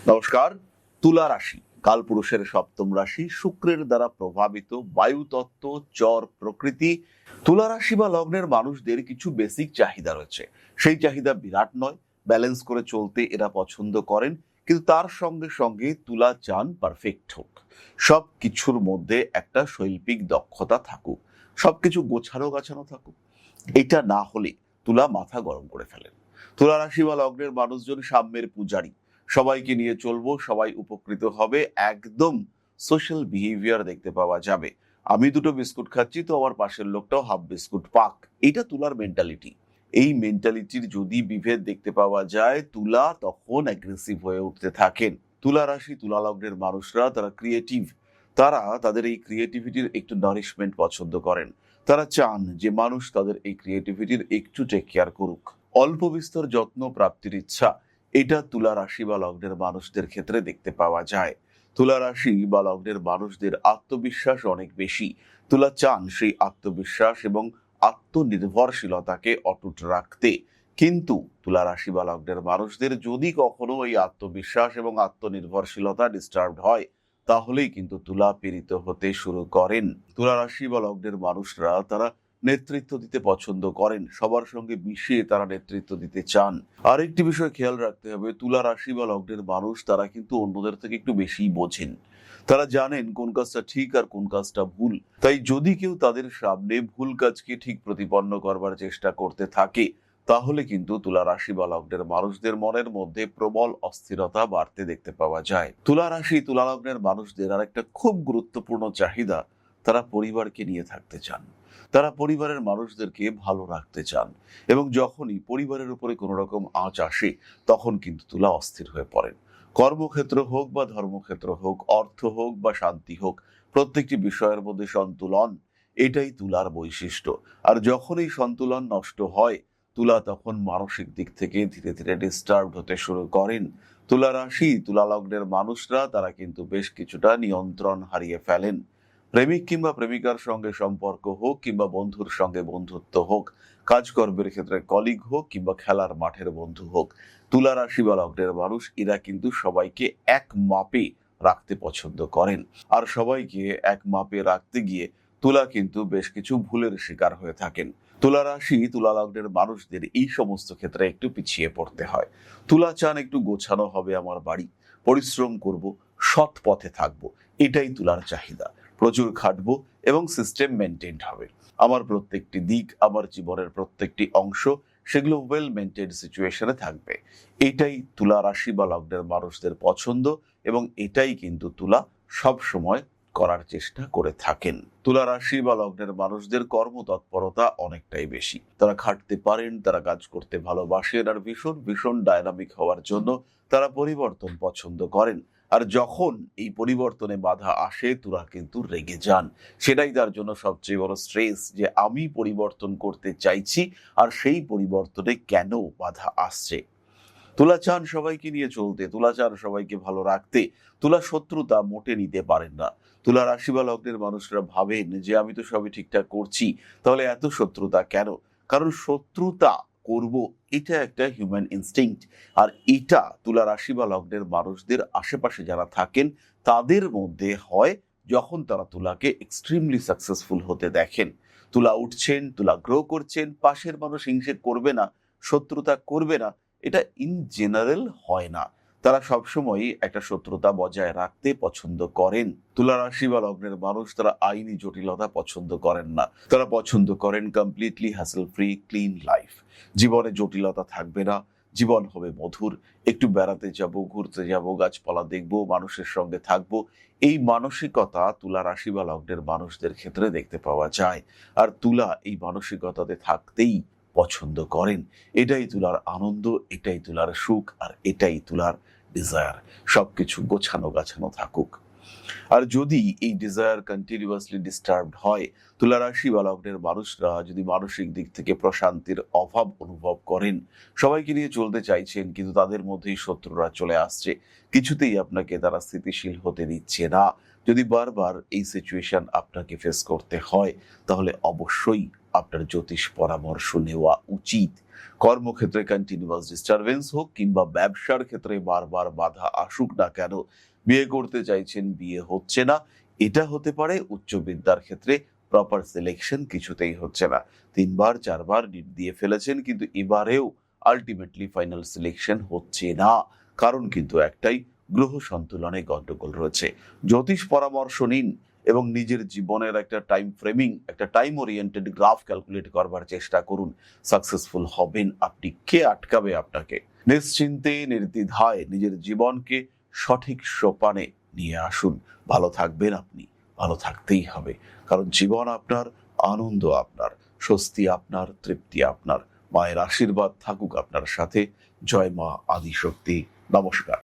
নমস্কার। তুলা রাশি কালপুরুষের সপ্তম রাশি, শুক্রের দ্বারা প্রভাবিত, বায়ুতত্ত্ব, চর প্রকৃতি। তুলা রাশি বা লগ্নের মানুষদের কিছু বেসিক চাহিদা রয়েছে। সেই চাহিদা বিরাট নয়, ব্যালেন্স করে চলতে এরা পছন্দ করেন, কিন্তু তার সঙ্গে সঙ্গে তুলা চান পারফেক্ট হোক, সব কিছুর মধ্যে একটা শৈল্পিক দক্ষতা থাকুক, সবকিছু গোছানো গাছানো থাকুক। এটা না হলে তুলা মাথা গরম করে ফেলেন। তুলা রাশি বা লগ্নের মানুষজন সাম্যের পূজারী, সবাইকে নিয়ে চলবো, সবাই উপকৃত হবে, একদম সোশ্যাল বিহেভিয়ার দেখতে পাওয়া যাবে। আমি দুটো বিস্কুট খাচ্ছি তো আমার পাশের লোকটাও হাফ বিস্কুট পাক, এটা তুলার মেন্টালিটি। এই মেন্টালিটির যদি বিভেদ দেখতে পাওয়া যায়, তুলা তখন অ্যাগ্রেসিভ হয়ে উঠতে থাকেন। তুলা রাশি তুলা লগ্নের মানুষরা তারা ক্রিয়েটিভ, তারা তাদের এই ক্রিয়েটিভিটির একটু নারিশমেন্ট পছন্দ করেন। তারা চান যে মানুষ তাদের এই ক্রিয়েটিভিটির একটু টেক কেয়ার করুক। অল্প বিস্তর যত্ন প্রাপ্তির ইচ্ছা, এটা তুলা রাশি বা লগ্নের মানুষদের ক্ষেত্রে দেখতে পাওয়া যায়। তুলা রাশি বা লগ্নের মানুষদের আত্মবিশ্বাস অনেক বেশি। তুলা চান সেই আত্মবিশ্বাস এবং আত্মনির্ভরশীলতাকে অটুট রাখতে। কিন্তু তুলা রাশি বা লগ্নের মানুষদের যদি কখনো এই আত্মবিশ্বাস এবং আত্মনির্ভরশীলতা ডিস্টার্বড হয়, তাহলেই কিন্তু তুলা পীড়িত হতে শুরু করেন। তুলা রাশি বা লগ্নের মানুষরা তারা নেতৃত্ব দিতে পছন্দ করেন, সবার সঙ্গে মিশিয়ে তারা নেতৃত্ব দিতে চান। আরেকটি বিষয় খেয়াল রাখতে হবে, তুলা রাশি বা লগ্নের মানুষ তারা কিন্তু অন্যদের থেকে একটু বেশি বোঝেন। তারা জানেন কোন কাজটা ঠিক আর কোন কাজটা ভুল। তাই যদি কেউ তাদের সামনে ভুল কাজকে ঠিক প্রতিপন্ন করবার চেষ্টা করতে থাকে, তাহলে কিন্তু তুলা রাশি বা লগ্নের মানুষদের মনের মধ্যে প্রবল অস্থিরতা বাড়তে দেখতে পাওয়া যায়। তুলা রাশি তুলা লগ্নের মানুষদের আর একটা খুব গুরুত্বপূর্ণ চাহিদা, তারা পরিবারকে নিয়ে থাকতে চান। তারা পরিবারের মানুষদেরকে ভালো রাখতে চান, এবং যখনই পরিবারের উপরে কোনো রকম আঁচ আসে, তখন কিন্তু তুলা অস্থির হয়ে পড়েন। কর্মক্ষেত্র হোক বা ধর্মক্ষেত্র হোক, অর্থ হোক বা শান্তি হোক, প্রত্যেকটি বিষয়ের মধ্যে সন্তুলন, এটাই তুলার বৈশিষ্ট্য। আর যখন এই সন্তুলন নষ্ট হয়, তুলা তখন মানসিক দিক থেকে ধীরে ধীরে ডিস্টার্ব হতে শুরু করেন। তুলা রাশি তুলা লগ্নের মানুষরা তারা কিন্তু বেশ কিছুটা নিয়ন্ত্রণ হারিয়ে ফেলেন। প্রেমিক কিংবা প্রেমিকার সঙ্গে সম্পর্ক হোক, কিংবা বন্ধুর সঙ্গে বন্ধুত্ব হোক, কাজকর্মের ক্ষেত্রে কলিগ হোক, কিংবা খেলার মাঠের বন্ধু হোক, তুলা রাশি বা লগ্নের মানুষ এরা কিন্তু সবাইকে এক মাপে রাখতে পছন্দ করেন। আর সবাইকে এক মাপে রাখতে গিয়ে তুলা কিন্তু বেশ কিছু ভুলের শিকার হয়ে থাকেন। তুলা রাশি তুলা লগ্নের মানুষদের এই সমস্ত ক্ষেত্রে একটু পিছিয়ে পড়তে হয়। তুলা চান একটু গোছানো হবে আমার বাড়ি, পরিশ্রম করব, সৎ পথে থাকবো, এটাই তুলার চাহিদা। প্রচুর খাটবো এবং সিস্টেম মেনটেন হবে। আমার প্রত্যেকটি দিক, আমার জীবনের প্রত্যেকটি অংশ, সেগুলো ওয়েল মেনটেন সিচুয়েশনে থাকবে। এটাই তুলা রাশি বা লগ্নের মানুষদের পছন্দ, এবং এটাই কিন্তু তুলা সব সময় করার চেষ্টা করে থাকেন। তুলা রাশি বা লগ্নের মানুষদের কর্মতৎপরতা অনেকটাই বেশি। তারা খাটতে পারেন, তারা কাজ করতে ভালোবাসেন, আর ভীষণ ভীষণ ডায়নামিক হওয়ার জন্য তারা পরিবর্তন পছন্দ করেন। আর যখন এই পরিবর্তনে বাধা আসে, তুলা কিন্তু রেগে যান। সেটাই তার জন্য সবচেয়ে বড় স্ট্রেস, যে আমি পরিবর্তন করতে চাইছি আর সেই পরিবর্তনে কেন বাধা আসছে। তুলা চান সবাইকে নিয়ে চলতে, তুলা চান সবাইকে ভালো রাখতে। তুলা শত্রুতা মোটে নিতে পারেন না। তুলা রাশি বা লগ্নের মানুষরা ভাবেন যে আমি তো সবই ঠিকঠাক করছি, তাহলে এত শত্রুতা কেন? কারণ শত্রুতা করব, এটা একটা হিউম্যান ইনস্টিংক্ট। আর এটা তুলা রাশি বা লগ্নের মানুষদের আশেপাশে যারা থাকেন তাদের মধ্যে হয়, যখন তারা তুলাকে এক্সট্রিমলি সাকসেসফুল হতে দেখেন। তুলা উঠছেন, তুলা গ্রো করছেন, পাশের মানুষ হিংসে করবে না, শত্রুতা করবে না, এটা ইন জেনারেল হয় না। তারা সবসময়ই একটা শত্রুতা বজায় রাখতে পছন্দ করেন। তুলা রাশি বা লগ্নের মানুষ তারা আইনি জটিলতা পছন্দ করেন না। তারা পছন্দ করেন completely hassle free clean life. জীবনে জটিলতা থাকবে না, জীবন হবে মধুর। একটু বেড়াতে যাব, ঘুরতে যাব, গাছপালা দেখবো, মানুষের সঙ্গে থাকবো, এই মানসিকতা তুলা রাশি বা লগ্নের মানুষদের ক্ষেত্রে দেখতে পাওয়া যায়। আর তুলা এই মানসিকতাতে থাকতেই পছন্দ করেন। এটাই তুলার আনন্দ, এটাই তুলার সুখ, আর এটাই তুলার ডিজায়ার, সবকিছু গোছানো গাছানো থাকুক। আর যদি এই ডিজায়ার কন্টিনিউয়াসলি ডিস্টার্বড হয়, তুলা রাশি বা লগ্নের মানুষরা যদি মানসিক দিক থেকে প্রশান্তির অভাব অনুভব করেন, সবাইকে নিয়ে চলতে চাইছেন কিন্তু তাদের মধ্যেই শত্রুরা চলে আসছে, কিছুতেই আপনাকে তারা স্থিতিশীল হতে দিচ্ছে না, যদি বারবার এই সিচুয়েশন আপনাকে ফেস করতে হয়, তাহলে অবশ্যই আপনার জ্যোতিষ পরামর্শ নেওয়া উচিত। কর্মক্ষেত্রে কন্টিনিউয়াস ডিস্টারবেন্স হোক কিংবা ব্যবসার ক্ষেত্রে বারবার বাধা আসুক না কেন, বিয়ে করতে চাইছেন, বিয়ে হচ্ছে না, এটা হতে পারে উচ্চ বিদ্যার ক্ষেত্রে প্রপার সিলেকশন কিছুতেই হচ্ছে না। 3বার 4বার নিট দিয়ে ফেলেছেন, কিন্তু এবারেও আলটিমেটলি ফাইনাল সিলেকশন হচ্ছে না। কারণ কিন্তু একটাই, গ্রহ সন্তুলনে গন্ডগোল রয়েছে। জ্যোতিষ পরামর্শ নিন এবং নিজের জীবনের একটা টাইম ফ্রেমিং, একটা টাইম ওরিয়েন্টেড গ্রাফ ক্যালকুলেট করবার চেষ্টা করুন। সাকসেসফুল হবেন আপনি, কে আটকাবে আপনাকে? নিশ্চিন্তে নির্দ্বিধায় নিজের জীবনকে সঠিক সোপানে নিয়ে আসুন। ভালো থাকবেন আপনি, ভালো থাকতেই হবে, কারণ জীবন আপনার, আনন্দ আপনার, স্বস্তি আপনার, তৃপ্তি আপনার। মায়ের আশীর্বাদ থাকুক আপনার সাথে। জয় মা আদিশক্তি। নমস্কার।